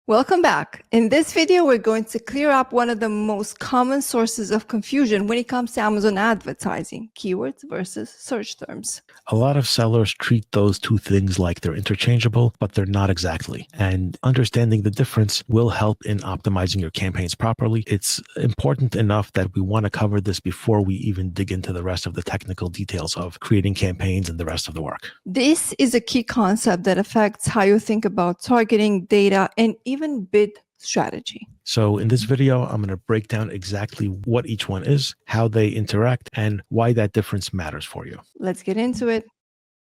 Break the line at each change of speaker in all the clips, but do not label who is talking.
Welcome back. In this video, we're going to clear up one of the most common sources of confusion when it comes to Amazon advertising, keywords versus search terms.
A lot of sellers treat those two things like they're interchangeable, but they're not exactly. And understanding the difference will help in optimizing your campaigns properly. It's important enough that we want to cover this before we even dig into the rest of the technical details of creating campaigns and the rest of the work.
This is a key concept that affects how you think about targeting, data, and even bid strategy.
So in this video, I'm going to break down exactly what each one is, how they interact, and why that difference matters for you.
Let's get into it.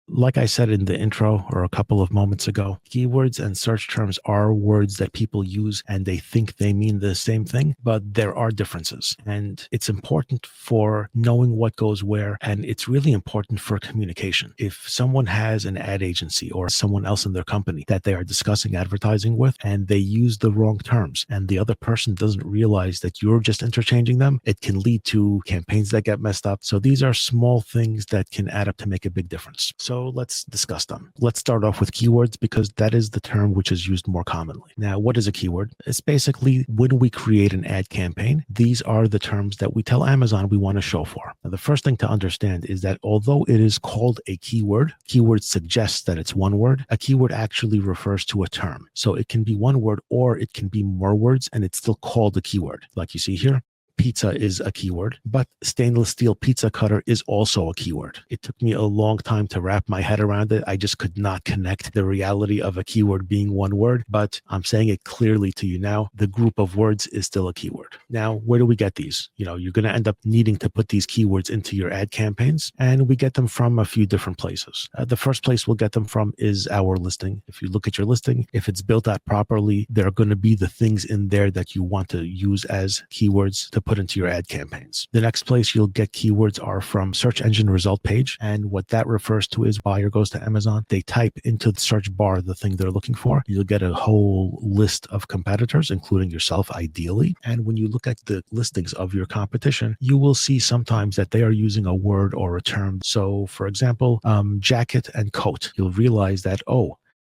Like I said in the intro or a couple of moments ago, keywords and search terms are words that people use and they think they mean the same thing, but there are differences. And it's important for knowing what goes where, and it's really important for communication. If someone has an ad agency or someone else in their company that they are discussing advertising with and they use the wrong terms and the other person doesn't realize that you're just interchanging them, it can lead to campaigns that get messed up. So these are small things that can add up to make a big difference. So let's discuss them. Let's start off with keywords because that is the term which is used more commonly. Now, what is a keyword? It's basically when we create an ad campaign, these are the terms that we tell Amazon we want to show for. Now, the first thing to understand is that although it is called a keyword suggests that it's one word. A keyword actually refers to a term. So it can be one word or it can be more words and it's still called a keyword. Like you see here. Pizza is a keyword, but stainless steel pizza cutter is also a keyword. It took me a long time to wrap my head around it. I just could not connect the reality of a keyword being one word, but I'm saying it clearly to you now. The group of words is still a keyword. Now, where do we get these? You're going to end up needing to put these keywords into your ad campaigns, and we get them from a few different places. The first place we'll get them from is our listing. If you look at your listing, if it's built out properly, there are going to be the things in there that you want to use as keywords to put into your ad campaigns. The next place you'll get keywords are from search engine result page. And what that refers to is buyer goes to Amazon. They type into the search bar the thing they're looking for. You'll get a whole list of competitors, including yourself, ideally. And when you look at the listings of your competition, you will see sometimes that they are using a word or a term. So for example, jacket and coat, you'll realize that,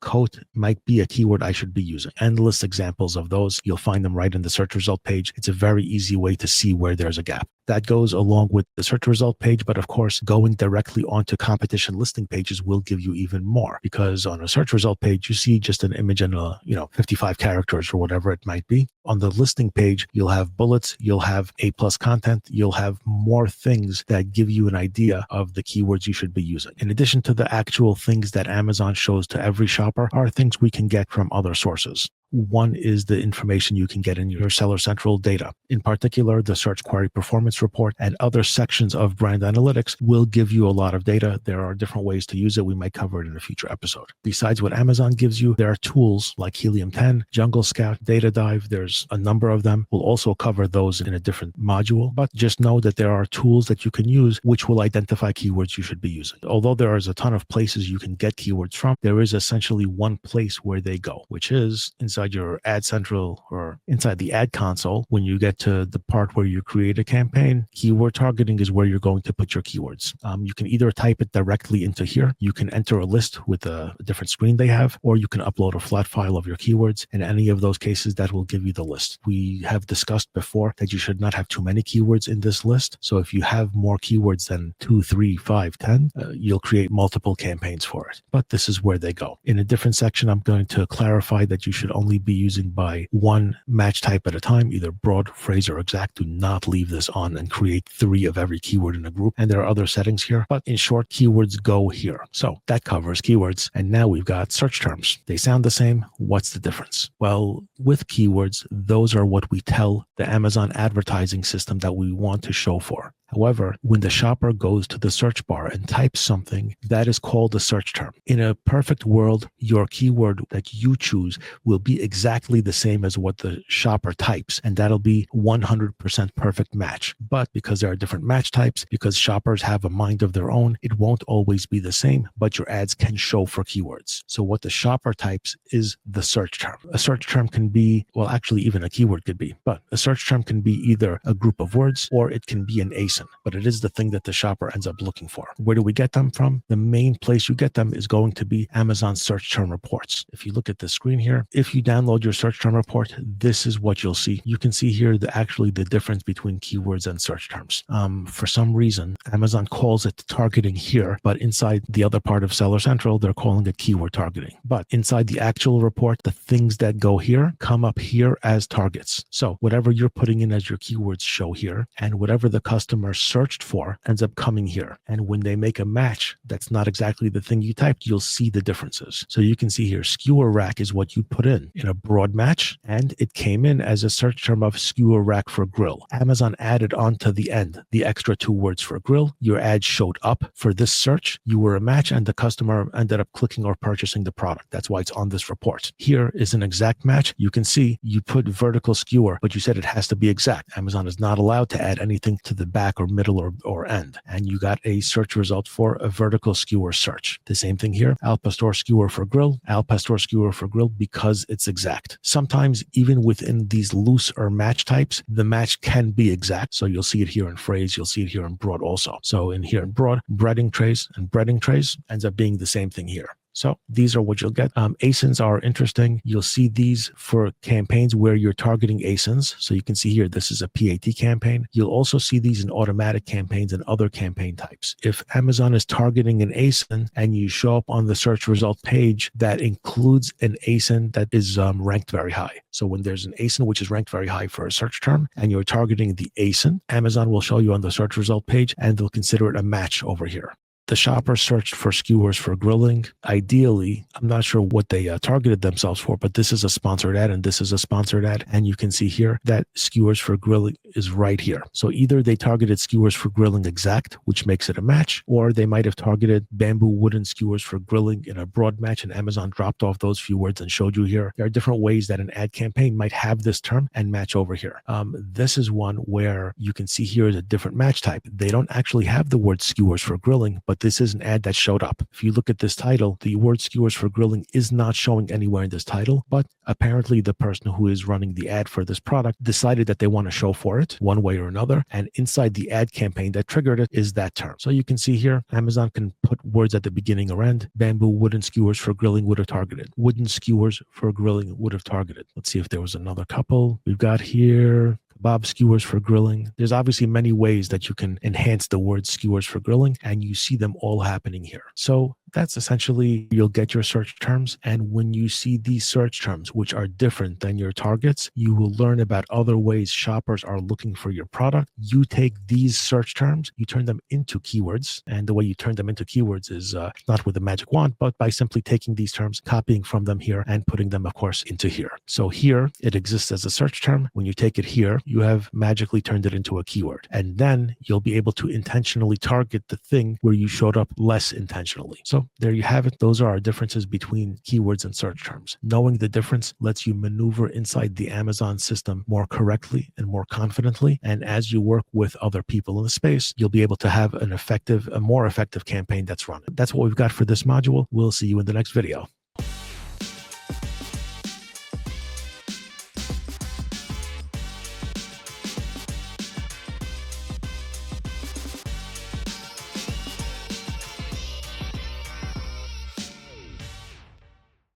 coat might be a keyword I should be using. Endless examples of those. You'll find them right in the search result page. It's a very easy way to see where there's a gap. That goes along with the search result page, but of course, going directly onto competition listing pages will give you even more because on a search result page, you see just an image and 55 characters or whatever it might be. On the listing page, you'll have bullets, you'll have A+ content, you'll have more things that give you an idea of the keywords you should be using. In addition to the actual things that Amazon shows to every shopper are things we can get from other sources. One is the information you can get in your Seller Central data. In particular, the Search Query Performance Report and other sections of brand analytics will give you a lot of data. There are different ways to use it. We might cover it in a future episode. Besides what Amazon gives you, there are tools like Helium 10, Jungle Scout, Data Dive. There's a number of them. We'll also cover those in a different module, but just know that there are tools that you can use which will identify keywords you should be using. Although there is a ton of places you can get keywords from, there is essentially one place where they go, which is inside your Ad Central or inside the ad console. When you get to the part where you create a campaign, keyword targeting is where you're going to put your keywords. You can either type it directly into here. You can enter a list with a different screen they have, or you can upload a flat file of your keywords. In any of those cases, that will give you the list. We have discussed before that you should not have too many keywords in this list. So if you have more keywords than 2, 3, 5, 10, you'll create multiple campaigns for it. But this is where they go. In a different section, I'm going to clarify that you should only be using by one match type at a time, either broad, phrase, or exact. Do not leave this on and create 3 of every keyword in a group. And there are other settings here, but in short, keywords go here. So that covers keywords. And now we've got search terms. They sound the same. What's the difference? Well, with keywords, those are what we tell the Amazon advertising system that we want to show for. However, when the shopper goes to the search bar and types something, that is called a search term. In a perfect world, your keyword that you choose will be exactly the same as what the shopper types, and that'll be 100% perfect match. But because there are different match types, because shoppers have a mind of their own, it won't always be the same, but your ads can show for keywords. So what the shopper types is the search term. A search term can be, well, actually even a keyword could be, but a search term can be either a group of words or it can be an async ASIN, but it is the thing that the shopper ends up looking for. Where do we get them from? The main place you get them is going to be Amazon search term reports. If you look at the screen here, if you download your search term report, this is what you'll see. You can see here actually the difference between keywords and search terms. For some reason, Amazon calls it targeting here, but inside the other part of Seller Central, they're calling it keyword targeting. But inside the actual report, the things that go here come up here as targets. So whatever you're putting in as your keywords show here, and whatever the customer searched for ends up coming here. And when they make a match that's not exactly the thing you typed, you'll see the differences. So you can see here, skewer rack is what you put in a broad match, and it came in as a search term of skewer rack for grill. Amazon added on to the end the extra 2 words for grill. Your ad showed up for this search. You were a match, and the customer ended up clicking or purchasing the product. That's why it's on this report. Here is an exact match. You can see you put vertical skewer, but you said it has to be exact. Amazon is not allowed to add anything to the back or middle or end. And you got a search result for a vertical skewer search. The same thing here, al pastor skewer for grill, al pastor skewer for grill, because it's exact. Sometimes even within these loose or match types, the match can be exact. So you'll see it here in phrase, you'll see it here in broad also. So in here in broad, breading trays and breading trays ends up being the same thing here. So these are what you'll get. ASINs are interesting. You'll see these for campaigns where you're targeting ASINs. So you can see here, this is a PAT campaign. You'll also see these in automatic campaigns and other campaign types. If Amazon is targeting an ASIN and you show up on the search result page that includes an ASIN that is ranked very high. So when there's an ASIN which is ranked very high for a search term and you're targeting the ASIN, Amazon will show you on the search result page and they'll consider it a match over here. The shopper searched for skewers for grilling. Ideally, I'm not sure what they targeted themselves for, but this is a sponsored ad and this is a sponsored ad. And you can see here that skewers for grilling is right here. So either they targeted skewers for grilling exact, which makes it a match, or they might have targeted bamboo wooden skewers for grilling in a broad match, and Amazon dropped off those few words and showed you here. There are different ways that an ad campaign might have this term and match over here. This is one where you can see here is a different match type. They don't actually have the word skewers for grilling, but this is an ad that showed up. If you look at this title, the word skewers for grilling is not showing anywhere in this title, but apparently the person who is running the ad for this product decided that they want to show for it one way or another. And inside the ad campaign that triggered it is that term. So you can see here, Amazon can put words at the beginning or end. Bamboo wooden skewers for grilling would have targeted. Wooden skewers for grilling would have targeted. Let's see if there was another couple. We've got here kebab skewers for grilling. There's obviously many ways that you can enhance the word skewers for grilling, and you see them all happening here. So that's essentially, you'll get your search terms. And when you see these search terms, which are different than your targets, you will learn about other ways shoppers are looking for your product. You take these search terms, you turn them into keywords. And the way you turn them into keywords is not with a magic wand, but by simply taking these terms, copying from them here, and putting them, of course, into here. So here, it exists as a search term. When you take it here, you have magically turned it into a keyword. And then you'll be able to intentionally target the thing where you showed up less intentionally. So there you have it. Those are our differences between keywords and search terms. Knowing the difference lets you maneuver inside the Amazon system more correctly and more confidently. And as you work with other people in the space, you'll be able to have a more effective campaign that's run. That's what we've got for this module. We'll see you in the next video.